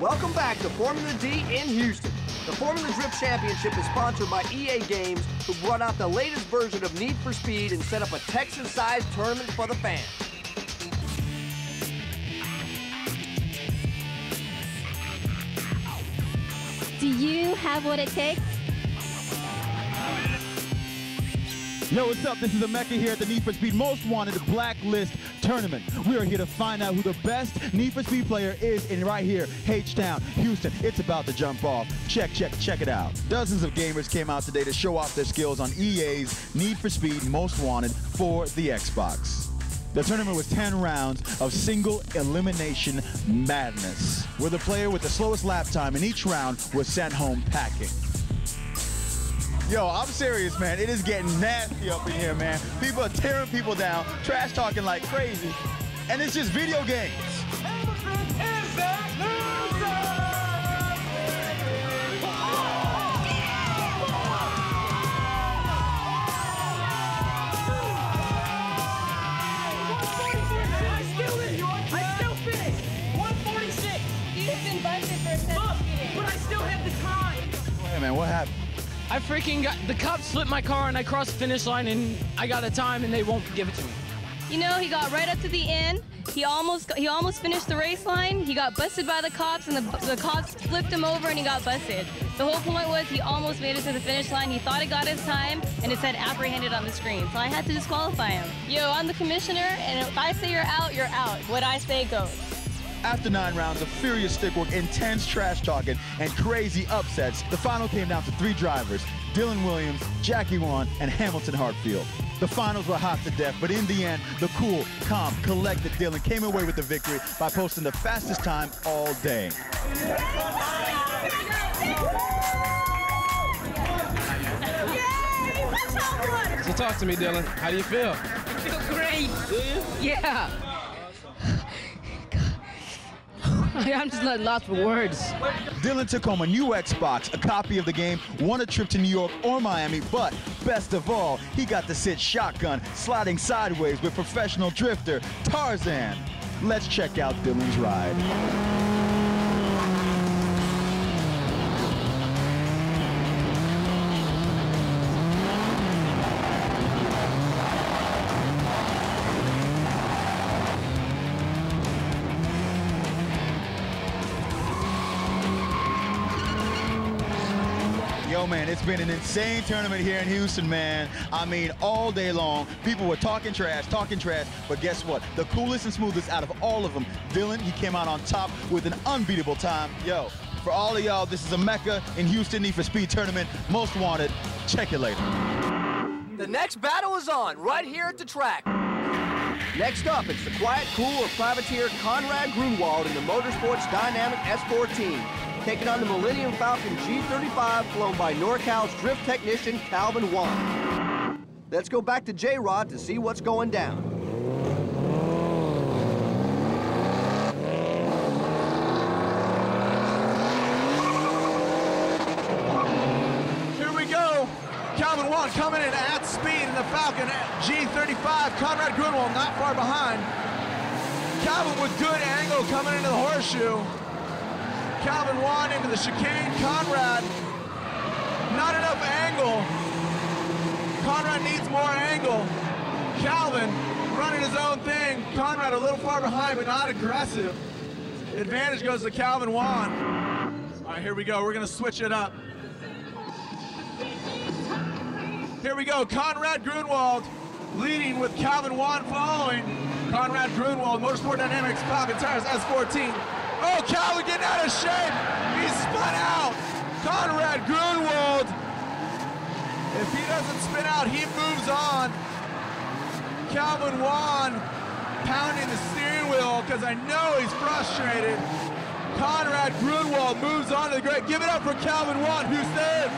Welcome back to Formula D in Houston. The Formula Drift Championship is sponsored by EA Games, who brought out the latest version of Need for Speed and set up a Texas-sized tournament for the fans. Do you have what it takes? Yo, what's up? This is Emeka here at the Need for Speed Most Wanted Blacklist Tournament. We are here to find out who the best Need for Speed player is in right here, H-Town, Houston. It's about to jump off. Check it out. Dozens of gamers came out today to show off their skills on EA's Need for Speed Most Wanted for the Xbox. The tournament was 10 rounds of single elimination madness, where the player with the slowest lap time in each round was sent home packing. Yo, I'm serious, man. It is getting nasty up in here, man. People are tearing people down, trash talking like crazy, and it's just video games. Man, what happened? I freaking got, the cops flipped my car and I crossed the finish line and I got a time and they won't give it to me. You know, he got right up to the end. He almost finished the race line. He got busted by the cops and the cops flipped him over and he got busted. The whole point was he almost made it to the finish line. He thought he got his time and it said apprehended on the screen. So I had to disqualify him. Yo, I'm the commissioner and if I say you're out, you're out. What I say goes. After 9 rounds of furious stickwork, intense trash talking, and crazy upsets, the final came down to 3 drivers, Dylan Williams, Jackie Wan, and Hamilton Hartfield. The finals were hot to death, but in the end, the cool, calm, collected Dylan came away with the victory by posting the fastest time all day. So talk to me, Dylan. How do you feel? I feel great. Do you? Yeah. I'm just not lost for words. Dylan took home a new Xbox, a copy of the game, won a trip to New York or Miami, but best of all, he got to sit shotgun, sliding sideways with professional drifter Tarzan. Let's check out Dylan's ride. Yo, man, it's been an insane tournament here in Houston, man. I mean, all day long, people were talking trash, but guess what? The coolest and smoothest out of all of them, Dylan, he came out on top with an unbeatable time. Yo, for all of y'all, this is Emeka in Houston Need for Speed Tournament, Most Wanted. Check it later. The next battle is on, right here at the track. Next up, it's the quiet, cool, or privateer CONRAD GRUNEWALD in the Motorsport's dynamic S14. Taking on the Millennium Falken G35 flown by NorCal's drift technician Calvin Wan. Let's go back to J-Rod to see what's going down. Here we go. Calvin Wan coming in at speed in the Falken G35. CONRAD GRUNEWALD not far behind. Calvin with good angle coming into the horseshoe. Calvin Wan into the chicane. CONRAD, not enough angle. CONRAD needs more angle. Calvin running his own thing. CONRAD a little far behind, but not aggressive. Advantage goes to Calvin Wan. All right, here we go. We're gonna switch it up. Here we go. CONRAD GRUNEWALD leading with Calvin Wan following. CONRAD GRUNEWALD, Motorsport Dynamics, Falken Tires, S14. Oh, Calvin getting out of shape. He spun out. CONRAD GRUNEWALD. If he doesn't spin out, he moves on. Calvin Wan pounding the steering wheel because I know he's frustrated. CONRAD GRUNEWALD moves on to the great. Give it up for Calvin Wan, Houston.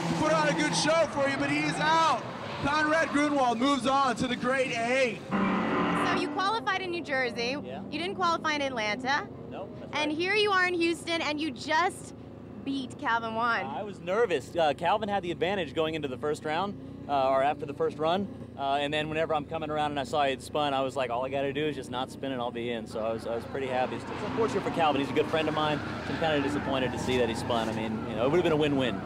He put on a good show for you, but he's out. CONRAD GRUNEWALD moves on to the grade 8. So you qualified in New Jersey. Yeah. You didn't qualify in Atlanta. Nope. And here you are in Houston, and you just beat Calvin Wan. I was nervous. Calvin had the advantage going into the first round, or after the first run. And then whenever I'm coming around and I saw he'd spun, I was like, all I got to do is just not spin and I'll be in. So I was pretty happy. It's unfortunate for Calvin. He's a good friend of mine. So I'm kind of disappointed to see that he spun. I mean, you know, it would have been a win-win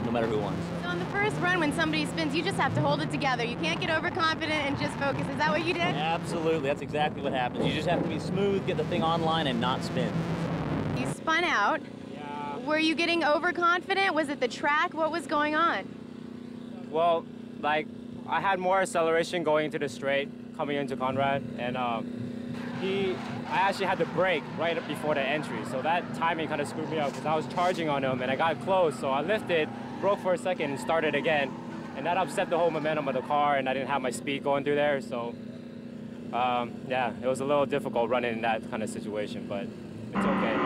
no matter who won. So on the first run, when somebody spins, you just have to hold it together. You can't get overconfident and just focus. Is that what you did? Absolutely. That's exactly what happens. You just have to be smooth, get the thing online, and not spin. You spun out. Yeah. Were you getting overconfident? Was it the track? What was going on? Well, like, I had more acceleration going into the straight, coming into Conrad, and I actually had to brake right up before the entry, so that timing kind of screwed me up because I was charging on him and I got close, so I lifted, broke for a second, and started again, and that upset the whole momentum of the car, and I didn't have my speed going through there, so yeah, it was a little difficult running in that kind of situation, but it's okay.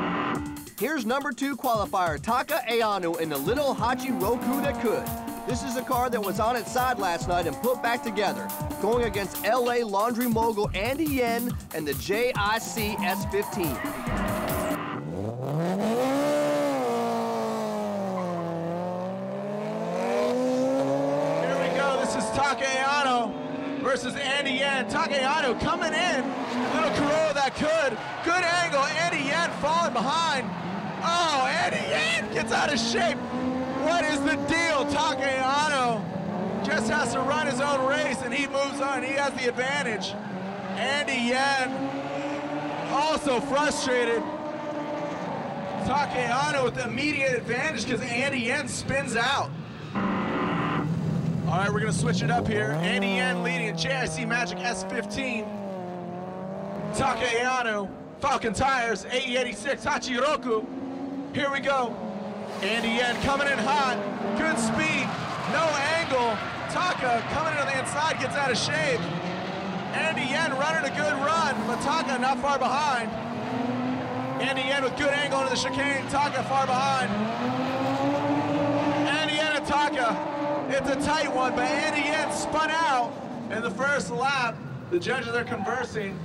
Here's number 2 qualifier, Taka AONO in the little Hachi Roku that could. This is a car that was on its side last night and put back together, going against LA laundry mogul Andy Yen and the JIC S15. Here we go, this is Taka AONO versus Andy Yen. Taka AONO coming in, little Corolla that could. Good angle, Andy Yen falling behind. Oh, Andy Yen gets out of shape. What is the deal? Taka AONO just has to run his own race and he moves on. He has the advantage. Andy Yen also frustrated. Taka AONO with the immediate advantage because Andy Yen spins out. All right, we're gonna switch it up here. Andy Yen leading a JIC Magic S15. Taka AONO, Falken tires, AE86, Hachiroku. Here we go. Andy Yen coming in hot, good speed, no angle. Taka coming in on the inside, gets out of shape. Andy Yen running a good run, but Taka not far behind. Andy Yen with good angle into the chicane, Taka far behind. Andy Yen and Taka, it's a tight one, but Andy Yen spun out in the first lap. The judges are conversing.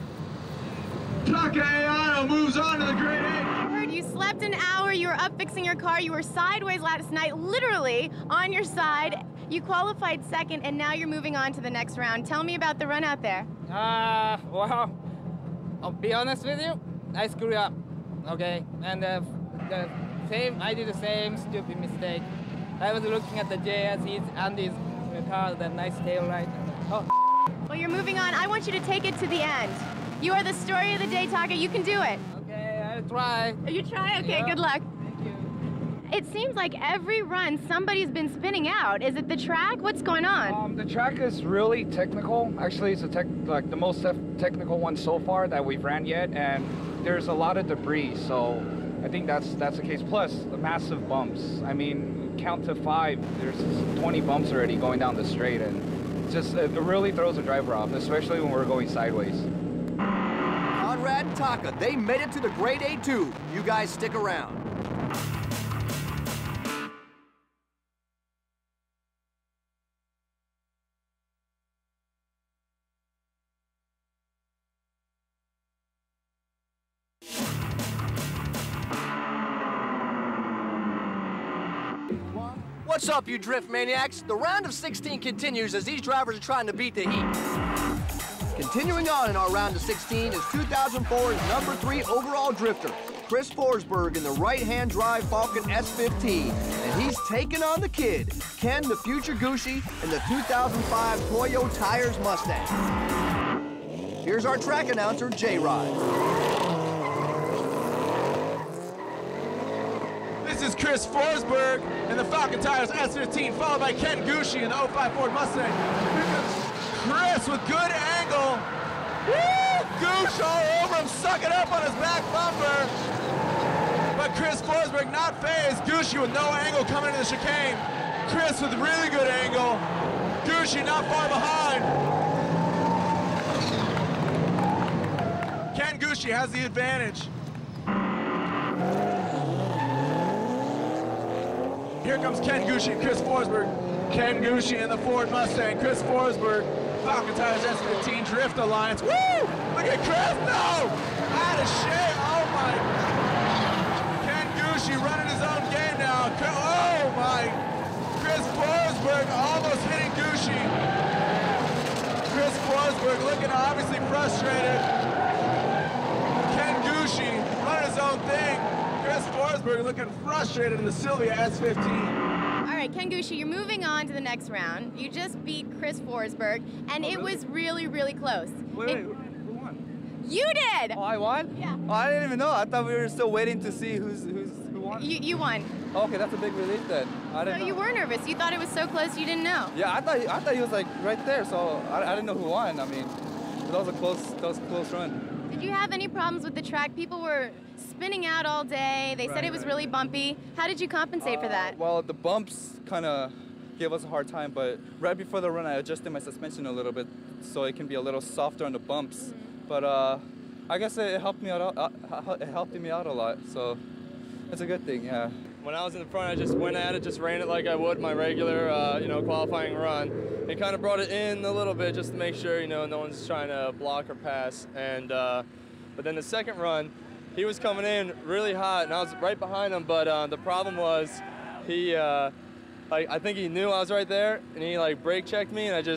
Taka AONO moves on to the grade 8. You slept an hour, you were up fixing your car, you were sideways last night, literally on your side. You qualified second, and now you're moving on to the next round. Tell me about the run out there. Well, I'll be honest with you, I screwed up, okay? And I did the same stupid mistake. I was looking at the JS's Andy's car, that nice tail light. Oh. Well, you're moving on. I want you to take it to the end. You are the story of the day, Taka. You can do it. Okay, I'll try. You try? Okay, yeah. Good luck. Thank you. It seems like every run somebody's been spinning out. Is it the track? What's going on? The track is really technical. Actually, it's like the most technical one so far that we've ran yet, and there's a lot of debris. So I think that's the case. Plus the massive bumps. I mean, count to 5. There's 20 bumps already going down the straight, and it really throws the driver off, especially when we're going sideways. Conrad and Taka, they made it to the grade A2. You guys stick around. What's up, you drift maniacs? The round of 16 continues as these drivers are trying to beat the heat. Continuing on in our round of 16 is 2004's number 3 overall drifter, Chris FORSBERG in the right-hand drive Falken S15. And he's taking on the kid, Ken the Future Gucci, in the 2005 Toyo Tires Mustang. Here's our track announcer, RHYS. This is Chris FORSBERG in the Falken Tires S15, followed by Ken Gucci in the 05 Ford Mustang. Here comes Chris with good angle. Woo! Goosh all over him, sucking up on his back bumper. But Chris FORSBERG not phased. Gucci with no angle coming into the chicane. Chris with really good angle. Gucci not far behind. Ken Gucci has the advantage. Here comes Ken Gucci and Chris FORSBERG. Ken Gucci in the Ford Mustang. Chris FORSBERG, Falken Tires S15 Drift Alliance. Woo! Look at Chris, no! Out of shape, oh my. Ken Gucci running his own game now. Oh my. Chris FORSBERG almost hitting Gucci. Forsberg looking obviously frustrated. Ken Gucci running his own thing. Chris Forsberg looking frustrated in the Silvia S15. All right, Ken Gucci, you're moving on to the next round. You just beat Chris Forsberg, and it was really, really close. Wait, who won? You did! Oh, I won? Yeah. Oh, I didn't even know. I thought we were still waiting to see who won. You won. Oh, okay, that's a big relief then. I didn't So know. you were nervous. You thought it was so close you didn't know. Yeah, I thought he was like right there, so I didn't know who won. I mean, that was a close run. Did you have any problems with the track? People were spinning out all day. They said it was really bumpy. How did you compensate for that? Well, the bumps kind of gave us a hard time, but right before the run, I adjusted my suspension a little bit so it can be a little softer on the bumps. But I guess it helped me out. It helped me out a lot, so it's a good thing, yeah. When I was in the front, I just went at it, just ran it like I would my regular, qualifying run. And kind of brought it in a little bit just to make sure, no one's trying to block or pass. And but then the second run, he was coming in really hot, and I was right behind him. But the problem was, he, I think he knew I was right there, and he brake checked me, and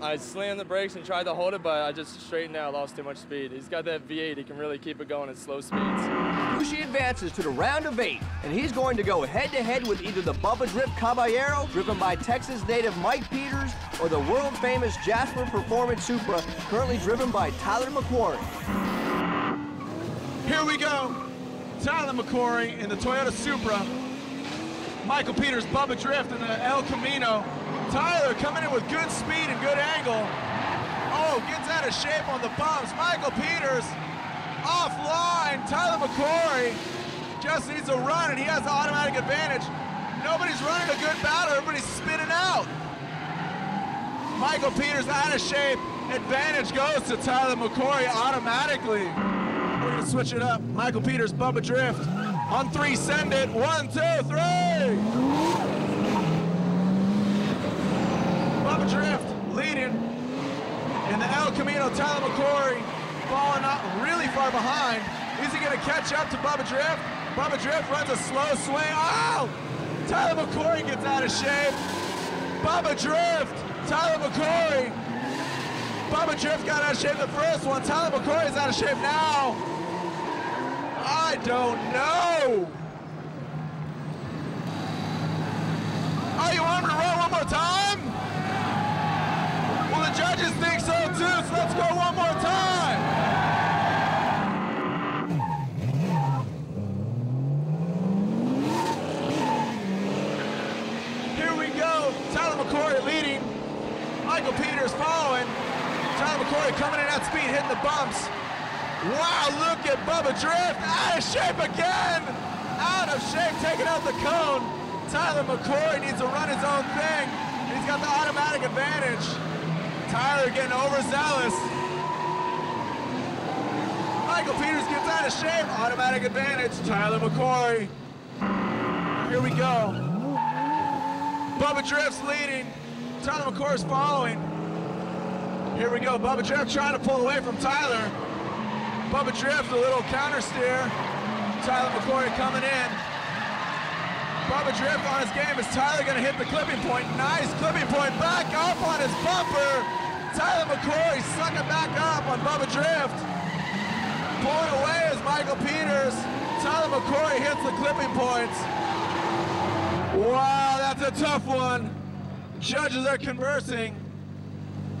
I slammed the brakes and tried to hold it, but I just straightened out, lost too much speed. He's got that V8, he can really keep it going at slow speeds. Gucci advances to the round of 8, and he's going to go head-to-head with either the Bubba Drift Caballero, driven by Texas native Mike Peters, or the world-famous Jasper Performance Supra, currently driven by Tyler McQuarrie. Here we go. Tyler McQuarrie in the Toyota Supra. Michael Peters, Bubba Drift in the El Camino. Tyler coming in with good speed and good angle. Oh, gets out of shape on the bumps. Michael Peters offline. Tyler McQuarrie just needs a run, and he has the automatic advantage. Nobody's running a good battle. Everybody's spinning out. Michael Peters out of shape. Advantage goes to Tyler McQuarrie automatically. We're going to switch it up. Michael Peters, Bubba Drift. On 3, send it. 1, 2, 3. Bubba Drift leading in the El Camino. Tyler McQuarrie falling up really far behind. Is he going to catch up to Bubba Drift? Bubba Drift runs a slow swing. Oh! Tyler McQuarrie gets out of shape. Bubba Drift. Tyler McQuarrie. Bubba Drift got out of shape the first one. Tyler McQuarrie's out of shape now. I don't know. Oh, you want him to run one more time? Well, the judges think so too, so let's go one more time. Here we go. Tyler McQuarrie leading. Michael Peters following. Tyler McQuarrie coming in at speed, hitting the bumps. Wow, look at Bubba Drift, out of shape again! Out of shape, taking out the cone. Tyler McQuarrie needs to run his own thing. He's got the automatic advantage. Tyler getting overzealous. Michael Peters gets out of shape, automatic advantage. Tyler McQuarrie. Here we go. Bubba Drift's leading. Tyler McQuarrie's following. Here we go, Bubba Drift trying to pull away from Tyler. Bubba Drift, a little counter steer. Tyler McQuarrie coming in. Bubba Drift on his game. Is Tyler gonna hit the clipping point? Nice clipping point, back up on his bumper. Tyler McQuarrie sucking back up on Bubba Drift. Pulling away is Michael Peters. Tyler McQuarrie hits the clipping points. Wow, that's a tough one. Judges are conversing.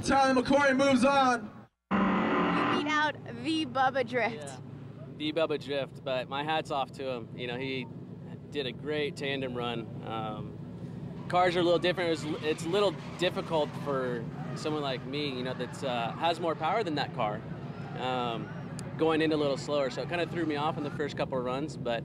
Tyler McQuarrie moves on. You beat out the Bubba Drift. Yeah, the Bubba Drift, but my hat's off to him. He did a great tandem run. Cars are a little different. It's a little difficult for someone like me, that has more power than that car, going in a little slower. So it kind of threw me off in the first couple of runs, but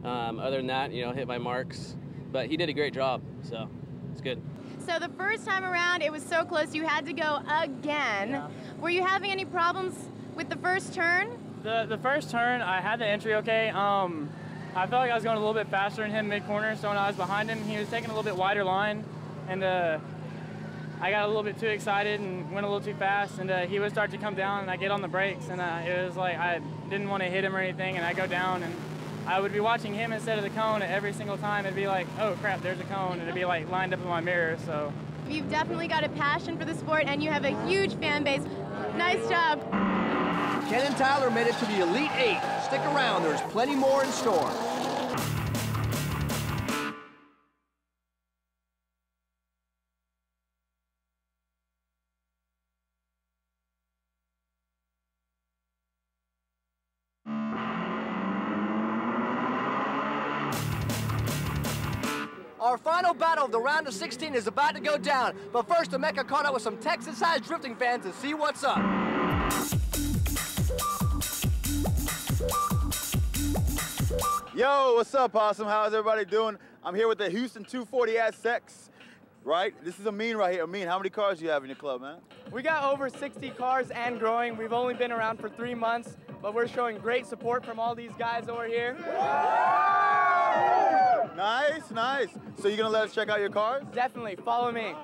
other than that, hit my marks. But he did a great job, so it's good. So the first time around, it was so close, you had to go again. Yeah. Were you having any problems with the first turn? The first turn, I had the entry okay. I felt like I was going a little bit faster than him mid-corner, so when I was behind him, he was taking a little bit wider line, and I got a little bit too excited and went a little too fast, and he would start to come down, and I get on the brakes, and it was like I didn't want to hit him or anything, and I go down, and I would be watching him instead of the cone, and every single time it'd be like, oh crap, there's a cone, and it'd be like lined up in my mirror, so You've definitely got a passion for the sport and you have a huge fan base. Nice job. Ken and Tyler made it to the Elite 8. Stick around, there's plenty more in store. Our final battle of the round of 16 is about to go down, but first the Mecca caught up with some Texas-sized drifting fans to see what's up. Yo, what's up, Possum? How's everybody doing? I'm here with the Houston 240 SX, right? This is Amin right here. Amin, how many cars do you have in your club, man? We got over 60 cars and growing. We've only been around for 3 months, but we're showing great support from all these guys over here. Nice, nice. So you're gonna let us check out your cars? Definitely, follow me.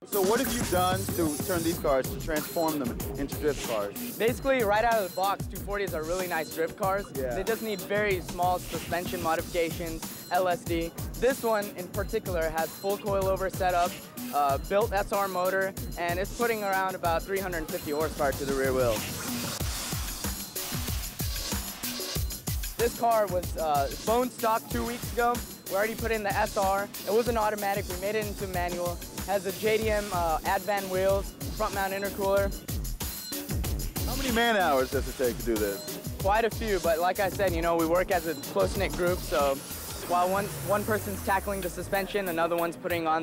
So what have you done to turn these cars, to transform them into drift cars? Basically, right out of the box, 240s are really nice drift cars. Yeah. They just need very small suspension modifications, LSD. This one in particular has full coilover setup, built SR motor, and it's putting around about 350 horsepower to the rear wheel. This car was bone stock 2 weeks ago. We already put in the SR. It was an automatic. We made it into manual. Has a JDM Advan wheels, front mount intercooler. How many man hours does it take to do this? Quite a few, but like I said, you know, we work as a close-knit group, so while one person's tackling the suspension, another one's putting on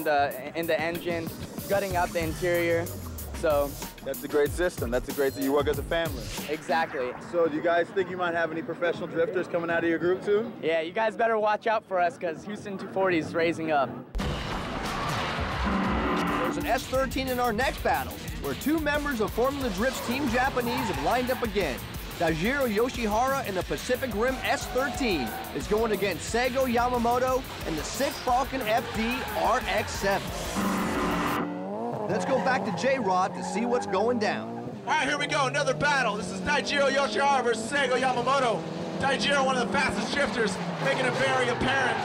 in the engine, gutting out the interior. So that's a great system. That's a great, you work as a family. Exactly. So do you guys think you might have any professional drifters coming out of your group too? Yeah, you guys better watch out for us because Houston 240 is raising up. There's an S13 in our next battle, where 2 members of Formula Drift's Team Japanese have lined up again. Daijiro Yoshihara in the Pacific Rim S13 is going against SEIGO Yamamoto and the sick Falken FD RX7. Let's go back to J-Rod to see what's going down. All right, here we go, another battle. This is Daijiro Yoshihara versus SEIGO Yamamoto. Daijiro, one of the fastest drifters, making it very apparent.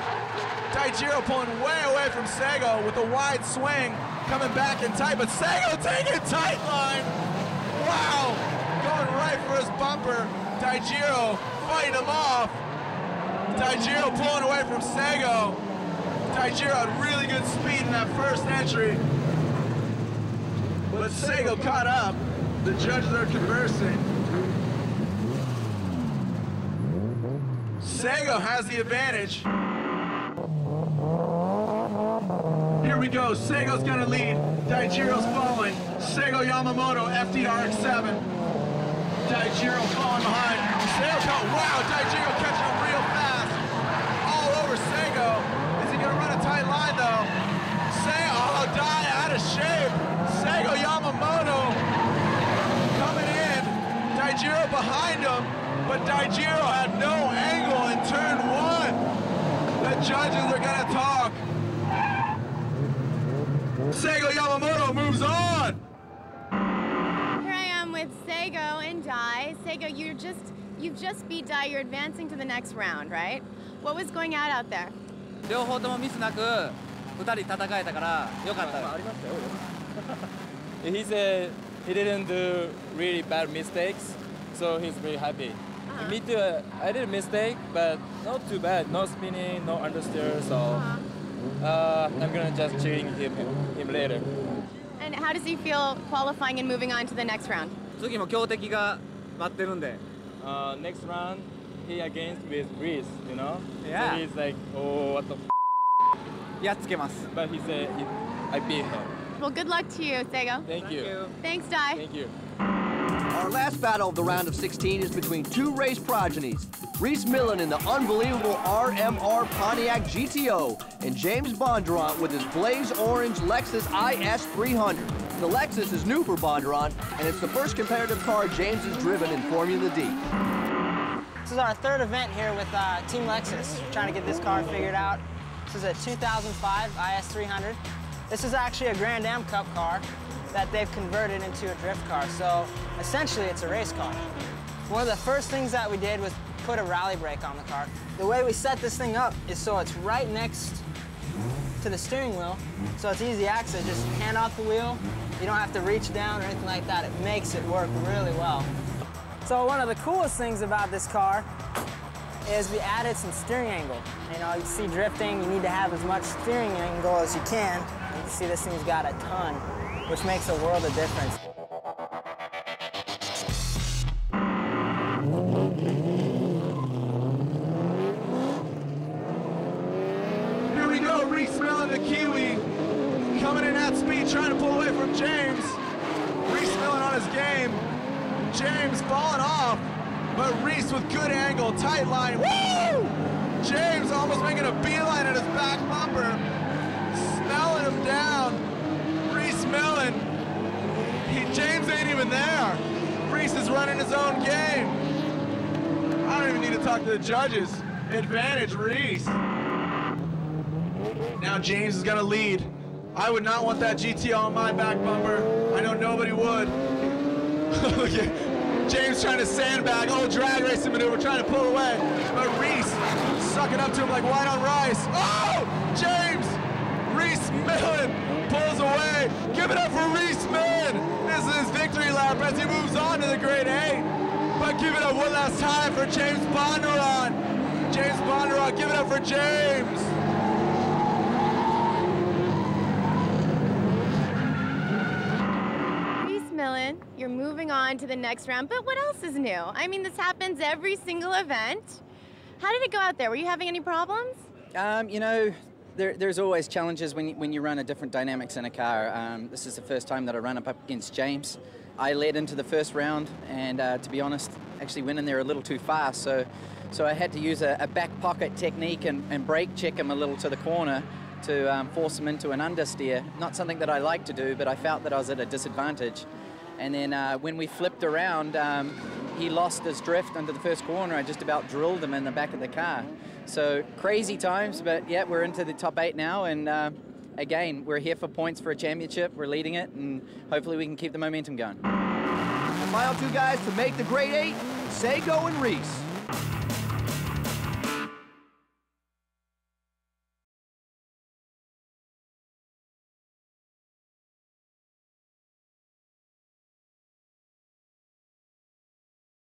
Daijiro pulling way away from SEIGO with a wide swing, coming back in tight, but SEIGO taking tight line. Wow, going right for his bumper. Daijiro fighting him off. Daijiro pulling away from SEIGO. Daijiro had really good speed in that first entry. But SEIGO caught up. The judges are conversing. SEIGO has the advantage. Here we go, SEIGO's gonna lead. Daijiro's following. SEIGO Yamamoto, FDRX7. Daijiro falling behind. SEIGO, wow, Daijiro catching him real fast. All over SEIGO. Is he gonna run a tight line though? SEIGO, oh, out of shape. SEIGO Yamamoto coming in. Daijiro behind him, but Daijiro had no angle in turn 1. The judges are gonna talk. SEIGO Yamamoto moves on. Here I am with SEIGO and Dai. SEIGO, you've just beat Dai. You're advancing to the next round, right? What was going out there? 両方ともミスなく2人戦えたから良かった。He said he didn't do really bad mistakes, so he's very happy. Me too. I did a mistake, but not too bad. No spinning, no understeer, so I'm gonna just cheating him later. And how does he feel qualifying and moving on to the next round? 次も強敵が待ってるんで。Next round, he against with RHYS, you know? Yeah. So he's like, oh, what the f***? やっつけます。But he said, I beat him. Well, good luck to you, SEIGO. Thank you. Thanks, Dai. Thank you. Our last battle of the round of 16 is between 2 race progenies, Reese Millen in the unbelievable RMR Pontiac GTO and James Bondurant with his blaze orange Lexus IS 300. The Lexus is new for Bondurant, and it's the first competitive car James has driven in Formula D. This is our 3rd event here with Team Lexus. We're trying to get this car figured out. This is a 2005 IS 300. This is actually a Grand Am Cup car that they've converted into a drift car. So essentially it's a race car. One of the first things that we did was put a rally brake on the car. The way we set this thing up is so it's right next to the steering wheel, so it's easy access. Just hand off the wheel. You don't have to reach down or anything like that. It makes it work really well. So one of the coolest things about this car is we added some steering angle. You know, you see drifting, you need to have as much steering angle as you can. You can see this thing's got a ton, which makes a world of difference. Here we go, RHYS Millen, the Kiwi, coming in at speed, trying to pull away from James. RHYS Millen on his game. James falling off, but RHYS with good angle, tight line. Woo! James almost making a beeline at his back bumper, smelling him down. RHYS Millen, James ain't even there. RHYS is running his own game. I don't even need to talk to the judges. Advantage RHYS. Now James is gonna lead. I would not want that GTO on my back bumper. I know nobody would. Look at James trying to sandbag, drag racing maneuver, trying to pull away. But RHYS sucking up to him like white on rice. Oh, James! RHYS Millen pulls away. Give it up for RHYS Millen. This is his victory lap as he moves on to the grade 8. But give it up one last time for James Bondurant. James Bondurant, give it up for James. Millen, you're moving on to the next round, but what else is new? I mean, this happens every single event. How did it go out there? Were you having any problems? You know, there's always challenges when you run a different dynamics in a car. This is the first time that I run up against James. I led into the first round, and to be honest, actually went in there a little too fast, so I had to use a back pocket technique and brake check him a little to the corner to force him into an understeer. Not something that I like to do, but I felt that I was at a disadvantage. And then when we flipped around, he lost his drift under the first corner. I just about drilled him in the back of the car. So crazy times, but yeah, we're into the top 8 now, and again, we're here for points for a championship. We're leading it, and hopefully we can keep the momentum going. The final 2 guys to make the grade 8, SEIGO and RHYS.